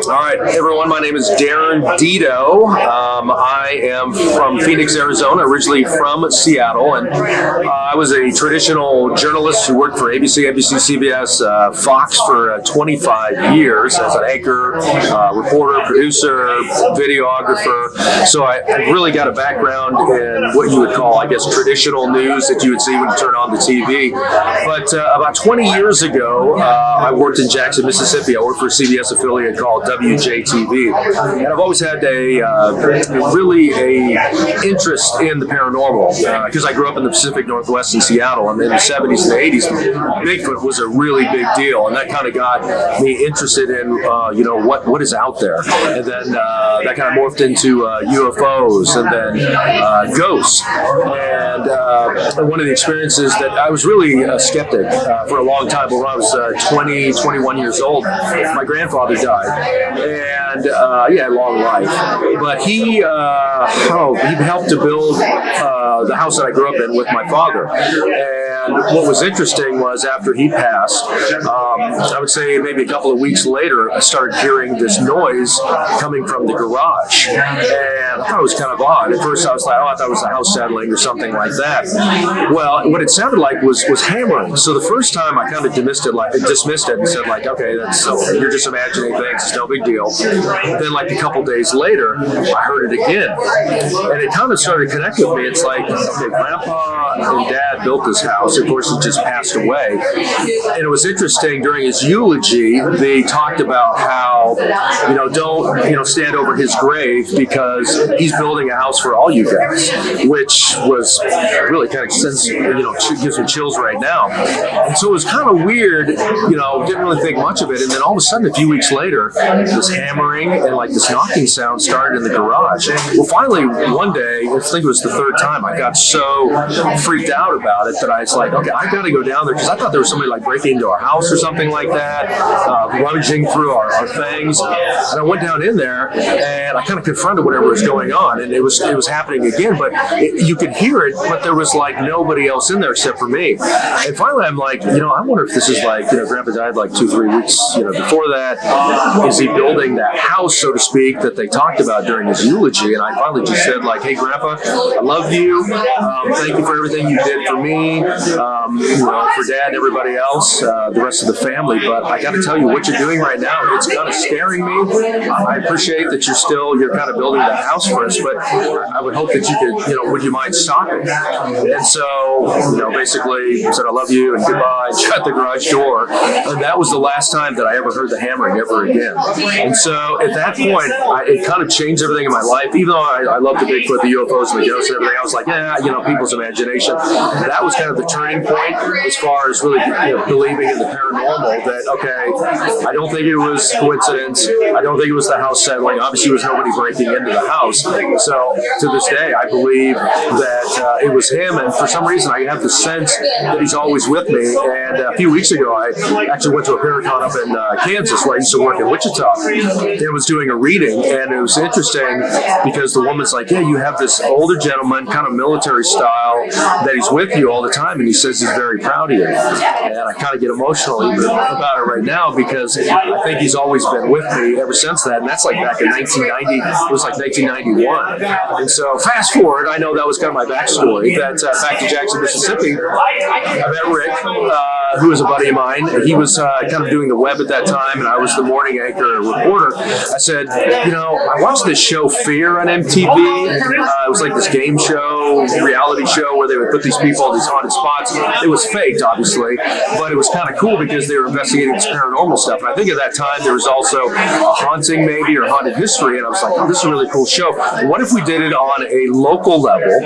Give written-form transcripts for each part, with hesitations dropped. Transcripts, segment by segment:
All right, everyone, my name is Darren Dedo. I am from Phoenix, Arizona, originally from Seattle, and I was a traditional journalist who worked for ABC, CBS, Fox for 25 years as an anchor, reporter, producer, videographer. So I really got a background in what you would call, I guess, traditional news that you would see when you turn on the TV. But about 20 years ago, I worked in Jackson, Mississippi. I worked for a CBS affiliate called WJTV, and I've always had a interest in the paranormal because I grew up in the Pacific Northwest in Seattle, and in the 70s and the 80s, Bigfoot was a really big deal, and that kind of got me interested in what is out there, and then that kind of morphed into UFOs, and then ghosts, and one of the experiences that I was really a skeptic for a long time. But when I was 21 years old, my grandfather died, and he had a long life, but he helped to build the house that I grew up in with my father. And what was interesting was after he passed, I would say maybe a couple of weeks later, I started hearing this noise coming from the garage, and I thought it was kind of odd. At first I was like, I thought it was a house settling or something like that. Well, what it sounded like was hammering. So the first time I kind of dismissed it and said, like, okay, you're just imagining things, it's no big deal. Then like a couple days later, I heard it again, and it kind of started connecting with me. It's like, okay, Grandpa and Dad built this house. Of course, he just passed away, and it was interesting. During his eulogy, they talked about how don't stand over his grave because he's building a house for all you guys, which was really kind of gives me chills right now. And so it was kind of weird, didn't really think much of it, and then all of a sudden, a few weeks later, this hammering and like this knocking sound started in the garage. Well, finally, one day, I think it was the third time, I got so freaked out about it that I was like, okay, I got to go down there, because I thought there was somebody like breaking into our house or something like that, rummaging through our things. And I went down in there, and I kind of confronted whatever was going on, and it was happening again, but you could hear it, but there was like nobody else in there except for me. And finally, I'm like, I wonder if this is like, Grandpa died like 2-3 weeks, before that. Is he building that house, so to speak, that they talked about during his eulogy? And I finally just said, like, hey, Grandpa, I love you. Thank you for everything you did for me, for Dad and everybody else, the rest of the family. But I got to tell you, what you're doing right now, it's kind of scaring me. I appreciate that you're kind of building that house for us, but I would hope that you could, would you mind stopping? And so, basically said, I love you and goodbye, and shut the garage door. And that was the last time that I ever heard the hammering ever again. And so at that point, it kind of changed everything in my life. Even though I love the Bigfoot, the UFOs, and the ghosts and everything, I was like, people's imagination. That was kind of the turning point as far as really believing in the paranormal, that, okay, I don't think it was coincidence. I don't think it was the house settling. Obviously, there was nobody breaking into the house. So to this day, I believe that it was him. And for some reason, I have the sense that he's always with me. And a few weeks ago, I actually went to a Paracon up in Kansas, where I used to work in Wichita, and was doing a reading. And it was interesting because the woman's like, yeah, you have this older gentleman, kind of military style, that he's with you all the time, and he says he's very proud of you. And I kind of get emotional even about it right now, because I think he's always been with me ever since that. And that's like back in 1990. It was like 1991. And so fast forward, I know that was kind of my backstory. That back to Jackson, Mississippi, I met Rick, who was a buddy of mine. He was kind of doing the web at that time, and I was the morning anchor and reporter. I said, I watched this show Fear on MTV. It was like this game show, reality show, where they would put these people in these haunted spots. It was faked, obviously, but it was kind of cool because they were investigating this paranormal stuff. And I think at that time there was also a haunting, maybe, or haunted history. And I was like, oh, this is a really cool show. What if we did it on a local level?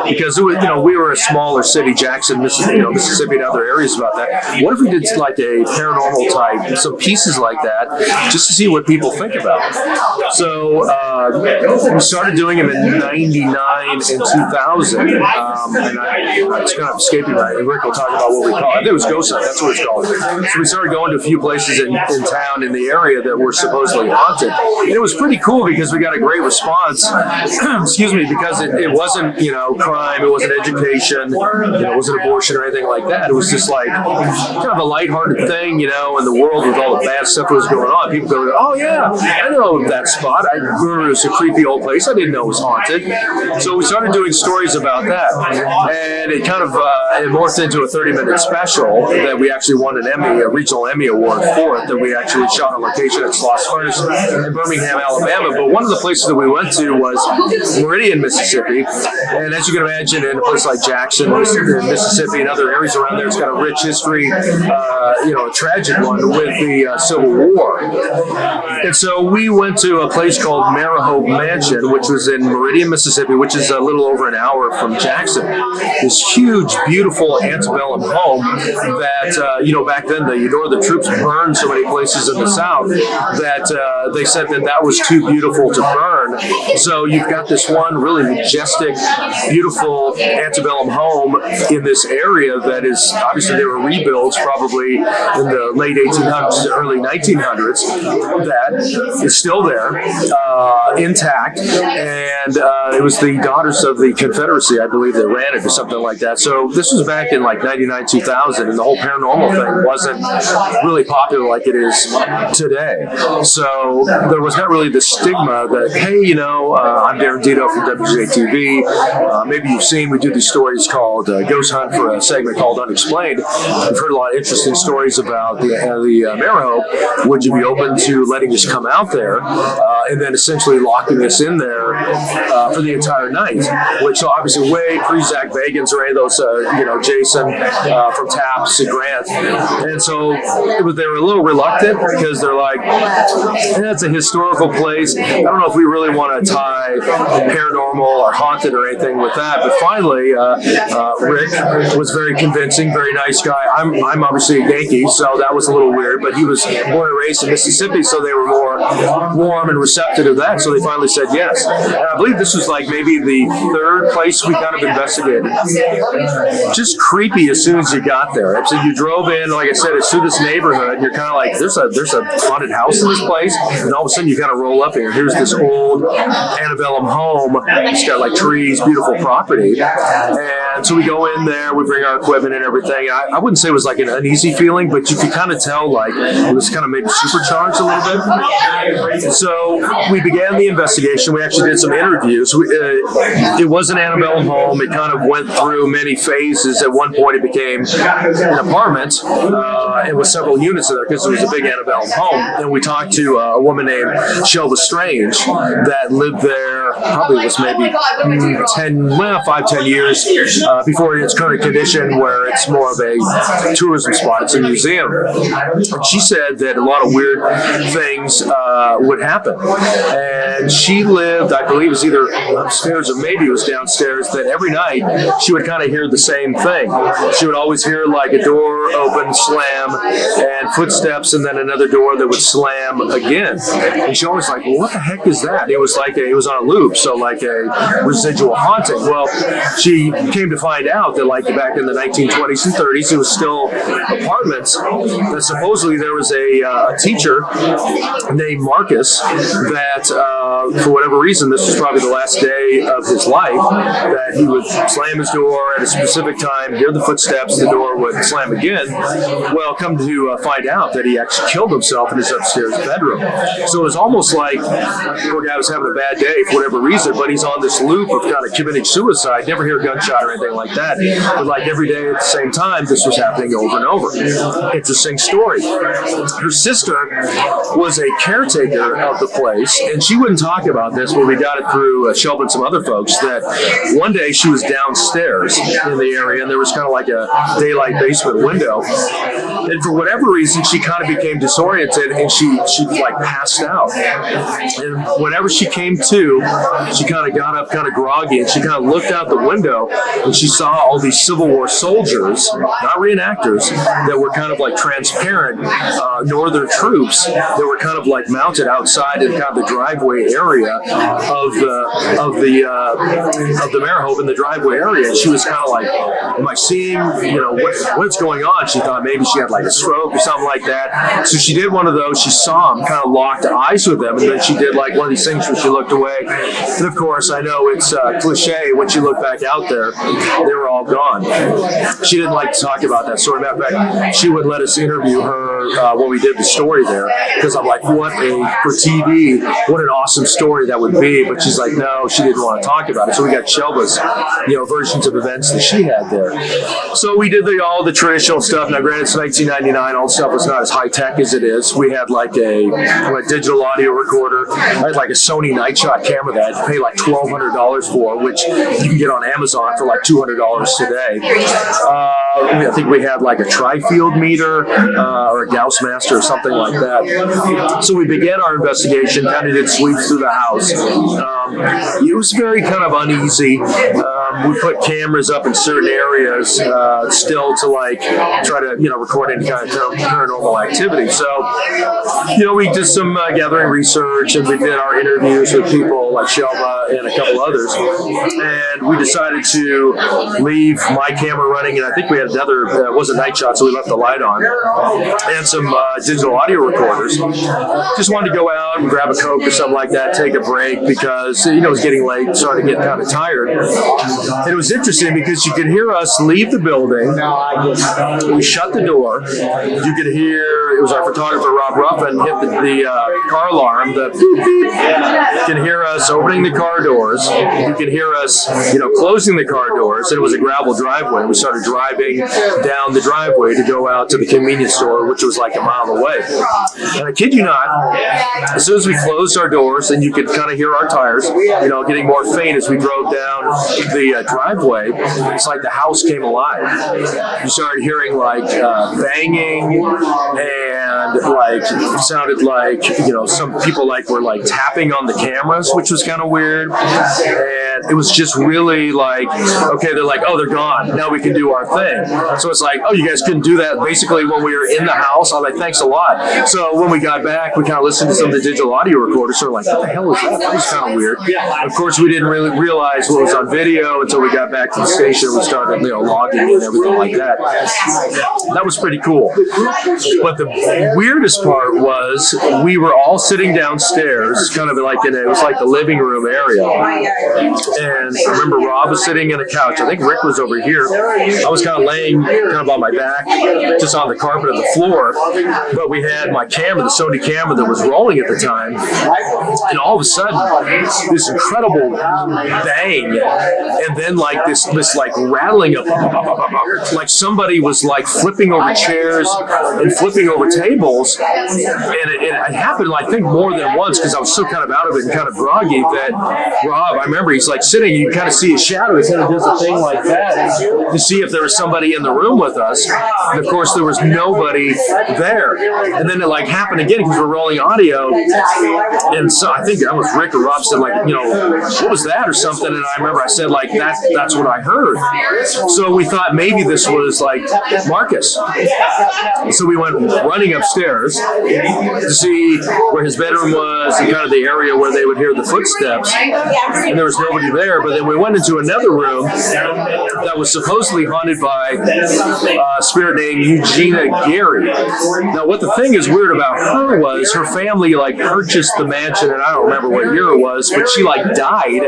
Because it was, we were a smaller city, Jackson, Mississippi, and other areas about that. What if we did like a paranormal type, some pieces like that, just to see what people think about it? So we started doing them in 99 and 2000, and it's kind of escaping right. Rick will talk about what we call it. I think it was Ghost Hunt, that's what it's called. So we started going to a few places in town, in the area, that were supposedly haunted. And it was pretty cool because we got a great response, excuse me, because it wasn't, crime, it wasn't education, it wasn't abortion or anything like that. It was just like, kind of a lighthearted thing, in the world with all the bad stuff that was going on. People go, oh yeah, I know that spot. I remember it was a creepy old place. I didn't know it was haunted. So we started doing stories about that, and it kind of it morphed into a 30-minute special that we actually won an Emmy, a regional Emmy award for it, that we actually shot on location at Sloss Furnace in Birmingham, Alabama. But one of the places that we went to was Meridian, Mississippi, and as you can imagine, in a place like Jackson, Mississippi, and other areas around there, it's got a rich history, a tragic one with the Civil War. And so we went to a place called Marihope Mansion, which was in Meridian, Mississippi, which is a little over an hour from Jackson. This huge, beautiful antebellum home that, back then the Northern troops burned so many places in the South that they said that was too beautiful to burn. So you've got this one really majestic, beautiful antebellum home in this area that is, obviously there were rebuilds probably in the late 1800s to early 1900s, that is still there, intact, and it was the Daughters of the Confederacy, I believe, that ran it or something like that. So this was back in like 99, 2000, and the whole paranormal thing wasn't really popular like it is today. So there was not really the stigma that, hey, I'm Darren Dedo from WJTV. Maybe you've seen, we do these stories called Ghost Hunt for a segment called Unexplained. We've heard a lot of interesting stories about the Marihope. Would you be open to letting us come out there and then essentially locking us in there for the entire night? Which obviously way pre-Zach Bagans or any of those, Jason from Taps and Grant. And so they were a little reluctant because they're like, it's a historical place. I don't know if we really want to tie paranormal or haunted or anything with that. But finally, Rick was very convincing, very nice guy. I'm obviously a Yankee, so that was a little weird, but he was born and raised in Mississippi, so they were more warm and receptive to that, so they finally said yes. And I believe this was like maybe the third place we kind of investigated. Just creepy as soon as you got there. So you drove in, like I said, it's through this neighborhood, and you're kind of like, there's a haunted house in this place, and all of a sudden you kind of roll up here. Here's this old antebellum home. It's got like trees, beautiful property. And so we go in there, we bring our equipment and everything. I wouldn't say it was like an uneasy feeling, but you could kind of tell like it was kind of maybe supercharged a little bit. And so we began the investigation. We actually did some interviews. It was an antebellum home. It kind of went through many phases. At one point it became an apartment. It was several units in there because it was a big antebellum home. And we talked to a woman named Shelva Strange that lived there, probably was maybe 5-10 years before its current condition where it's more of a tourism spot. It's a museum. And she said that a lot of weird things would happen. And she lived, I believe it was either upstairs or maybe it was downstairs, that every night she would kind of hear the same thing. She would always hear like a door open, slam, and footsteps, and then another door that would slam again. And she always like, well, what the heck is that? It was like it was on a loop, so like a residual haunting. Well, she came to find out that like back in the 1920s and 30s, it was still apartments. That supposedly there was a teacher named Marcus that for whatever reason, this was probably the last day of his life, that he would slam his door at a specific time, hear the footsteps, the door would slam again. Well, come to find out that he actually killed himself in his upstairs bedroom. So it was almost like poor guy was having a bad day for whatever reason, but he's on this loop of kind of committing suicide. Never hear a gunshot or anything like that. But like every day at the same time, this was happening over and over. Interesting story. Her sister was a caretaker of the place, and she wouldn't talk about this, but we got it through Shelby and some other folks, that one day she was downstairs in the area, and there was kind of like a daylight basement window. And for whatever reason, she kind of became disoriented, and she like passed out. And whenever she came to, she kind of got up kind of groggy, and she kind of looked out the window, and she saw all these Civil War soldiers, not reenactors, that were kind of like transparent Northern troops that were kind of like mounted outside in kind of the driveway area of the Marihope in the driveway area. And she was kind of like, am I seeing, what's going on? She thought maybe she had like a stroke or something like that. So she did one of those. She saw them, kind of locked eyes with them, and then she did like one of these things where she looked away And of course, I know it's cliche. Once you look back out there, they were all gone. She didn't like to talk about that story. Matter of fact, she wouldn't let us interview her when we did the story there, because I'm like, for TV, what an awesome story that would be. But she's like, no, she didn't want to talk about it. So we got Shelba's, versions of events that she had there. So we did all the traditional stuff. Now, granted, it's 1999. All the stuff was not as high tech as it is. We had like a digital audio recorder. I had like a Sony night shot camera that I had to pay like $1,200 for, which you can get on Amazon for like $200 today. I think we had like a tri-field meter or a Gauss master or something like that. So we began our investigation, kind of did sweeps through the house. It was very kind of uneasy. We put cameras up in certain areas still to like try to record any kind of paranormal activity. So we did some gathering research, and we did our interviews with people like Shelba and a couple others, and we decided to leave my camera running, and I think we had another, it was a night shot, so we left the light on, and some digital audio recorders. Just wanted to go out and grab a Coke or something like that, take a break, because it was getting late, started to get kind of tired. And it was interesting because you could hear us leave the building. We shut the door. You could hear, it was our photographer Rob Ruffin hit the car alarm, the beep beep. You can hear us opening the car doors. You can hear us closing the car doors. And it was a gravel driveway. We started driving down the driveway to go out to the convenience store, which was like a mile away. And I kid you not, as soon as we closed our doors, and you could kind of hear our tires, getting more faint as we drove down the driveway, it's like the house came alive. You started hearing like banging, and like it sounded like some people were like tapping on the cameras, which was kind of weird. And it was just really like, okay, they're like, oh, they're gone, now we can do our thing. So it's like, oh, you guys couldn't do that basically when we were in the house. I'm like, thanks a lot. So when we got back, we kind of listened to some of the digital audio recorders. So we're like, what the hell is that? That was kind of weird. Of course, we didn't really realize what was on video until we got back to the station. We started logging and everything like that. That was pretty cool. But the weirdest part was we were all sitting downstairs, kind of like it was like the living room area. And I remember Rob was sitting in a couch. I think Rick was over here. I was kind of laying kind of on my back, just on the carpet of the floor. But we had my camera, the Sony camera that was rolling at the time. And all of a sudden, this incredible bang, and then like this like rattling of, like somebody was like flipping over chairs and flipping over tables. And it happened, I think, more than once, because I was so kind of out of it and kind of groggy that Rob, I remember he's like sitting, you kind of see his shadow, he kind of does a thing like that to see if there was somebody in the room with us. And of course, there was nobody there. And then it like happened again because we're rolling audio. And so I think that was Rick or Rob said, like, what was that or something? And I remember I said, like, that's what I heard. So we thought maybe this was like Marcus. So we went running upstairs to see where his bedroom was and kind of the area where they would hear the footsteps. And there was nobody there. But then we went into another room that was supposedly haunted by a spirit named Eugenia Gary. Now, what the thing is weird about her was her family like purchased the mansion, and I don't remember what year it was, but she like died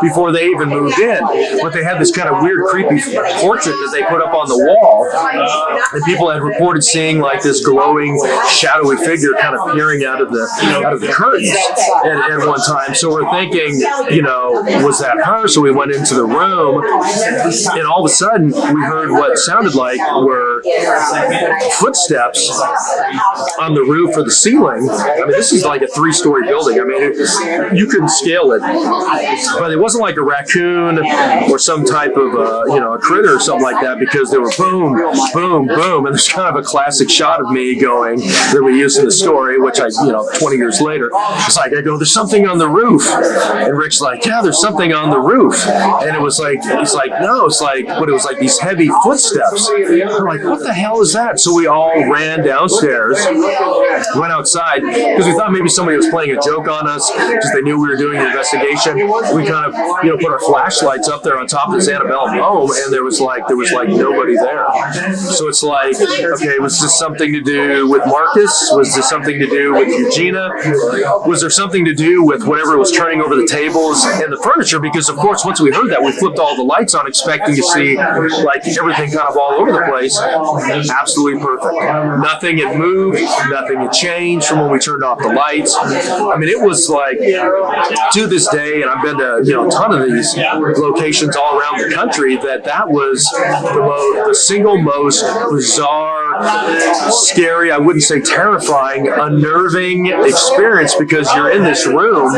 before they even moved in. But they had this kind of weird, creepy portrait that they put up on the wall, and people had reported seeing like this glowing, shadowy figure kind of peering out of the curtains at one time. So we're thinking, was that her? So we went into the room, and all of a sudden we heard what sounded like were footsteps on the roof or the ceiling. I mean, this is like a 3-story building. I mean, you couldn't scale it, but it wasn't like a raccoon or some type of a critter or something like that, because they were boom, boom, boom, and there's kind of a classic shot of me going that we used in the story, which I 20 years later, it's like I go, there's something on the roof, and Rick's like, yeah, there's something on the roof, and it was like, he's like, no, was like these heavy footsteps. We're like, what the hell is that? So we all ran downstairs, went outside, because we thought maybe somebody was playing a joke on us, because they knew we were doing an investigation. We kind of, put our flashlights up there on top of this antebellum home, and there was like nobody there. So it's like, okay, was this something to do with Marcus? Was this something to do with Eugenia? Was there something to do with whatever was turning over the tables and the furniture? Because of course, once we heard that, we flipped all the lights on, expecting to see like everything kind of all over the place. Absolutely perfect. Nothing had moved, nothing had changed from when we turned off the lights. I mean, it was like, to this day, and I've been to a ton of these locations all around the country, that was the single most bizarre, scary, I wouldn't say terrifying, unnerving experience, because you're in this room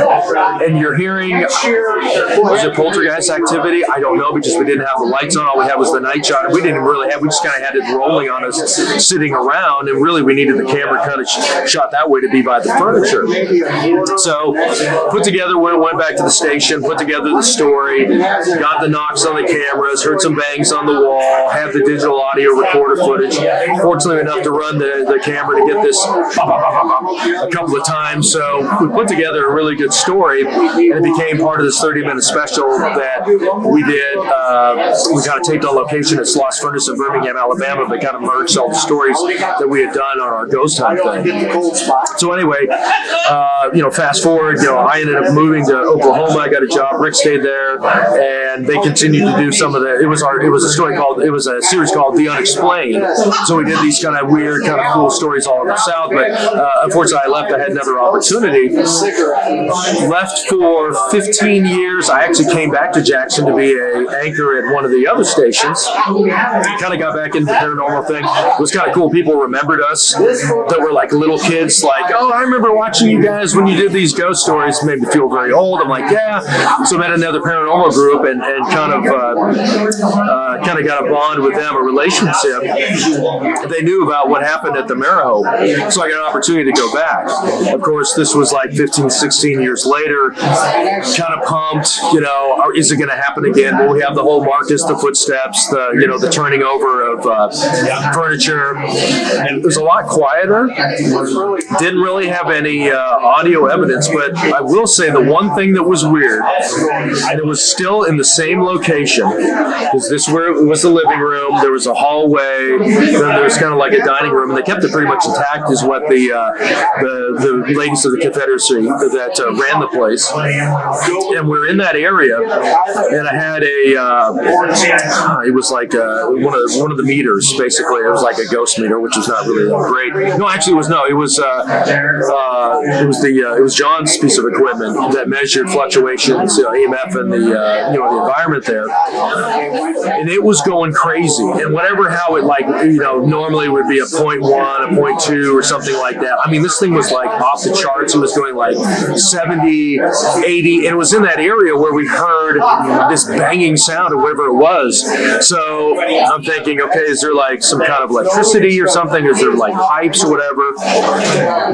and you're hearing, was it poltergeist activity? I don't know, because we didn't have the lights on. All we had was the night shot. We didn't really have, we just kind of had it rolling on us, sitting around, and really we needed the camera kind of shot that way to be by the furniture. So put together, went back to the station, put together the story, got the knocks on the cameras, heard some bangs on the wall, had the digital audio recorder footage. Fortunately enough to run the camera to get this a couple of times. So we put together a really good story, and it became part of this 30-minute special that we did. We kind of taped on location at Sloss Furnace in Birmingham, Alabama, but kind of merged all the stories that we had done on our ghost hunt thing. So anyway, fast forward, I ended up moving to Oklahoma. I got a job. Rick stayed there, and they continued to do some of the. It was a series called The Unexplained. So we did these kind of weird, kind of cool stories all over the South. But unfortunately, I left. I had another opportunity. Left for 15 years. I actually came back to Jackson to be an anchor at one of the other stations. Kind of got back into the paranormal thing. It was kind of cool. People remembered us that were like little kids, like, oh, I remember watching you guys when you did these ghost stories. Made me feel very old. I'm like, yeah. So I met another paranormal group and kind of got a bond with them, a relationship. They knew about what happened at the Marihope, so I got an opportunity to go back. Of course, this was like 15, 16 years later. Kind of pumped, is it going to happen again? Will we have the whole Marcus, the footsteps, the turning over of furniture? It was a lot quieter. Didn't really have any audio evidence, but I will say the one thing that was weird, and it was still in the same location, because this was the living room. There was a hallway. Then there was kind of like a dining room, and they kept it pretty much intact, is what the ladies of the Confederacy that ran the place. And we're in that area, and I had it was like one of the meters, basically. It was like a ghost meter, which was not really that great. No, actually, it was John's piece of equipment that measured fluctuations, EMF, and the environment there, and it was going crazy. And how it normally would be a 0.1, a 0.2, or something like that. I mean, this thing was like off the charts. It was going like 70, 80, and it was in that area where we heard this banging sound or whatever it was. So I'm thinking, okay, is there like some kind of electricity or something? Is there like pipes or whatever?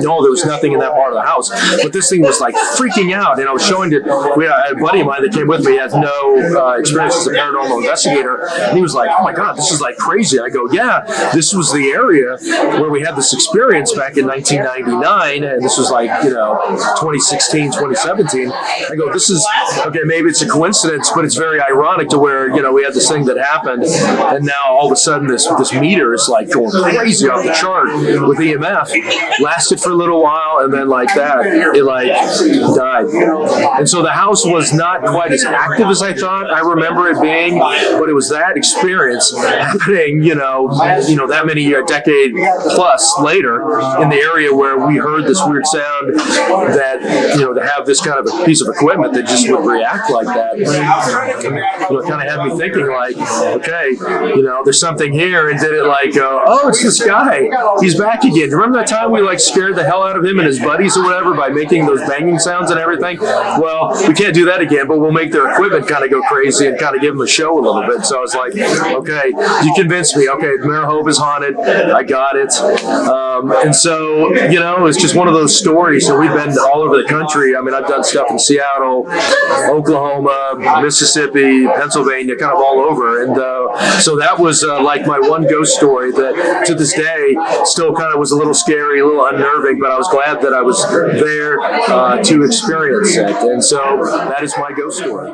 No, there was nothing in that part of the house. But this thing was like freaking out, and I was showing it. We had a buddy of mine that came with me. He has no experience as a paranormal investigator, and he was like, "Oh my God, this is like crazy." I go, "Yeah, this was the area where we had this experience back in 1999, and this was like 2016, 2017." I go, "This is okay. Maybe it's a coincidence, but it's very ironic to where we had this thing that happened, and now all of a sudden this meter is like going crazy off the chart with EMF. Lasted for a little while, and then like that, it like died. And so the house was not quite as active as I thought I remember it being, but it was that experience happening, that many decade plus later in the area where we heard this weird sound that, to have this kind of a piece of equipment that just would react like that, it kind of had me thinking like, okay, there's something here. And did it like, oh, it's this guy. He's back again. Remember that time we like scared the hell out of him and his buddies or whatever by making those banging sounds and everything? Well, we can't do that again, but we'll make their equipment kind of go crazy and kind of give them a show a little bit. So I was like, okay, you convinced me. Okay, Marihope is haunted. wanted. I got it. And so, you know, it's just one of those stories. So we've been all over the country. I mean, I've done stuff in Seattle, Oklahoma, Mississippi, Pennsylvania, kind of all over. And so that was like my one ghost story that to this day still kind of was a little scary, a little unnerving, but I was glad that I was there to experience it. And so that is my ghost story.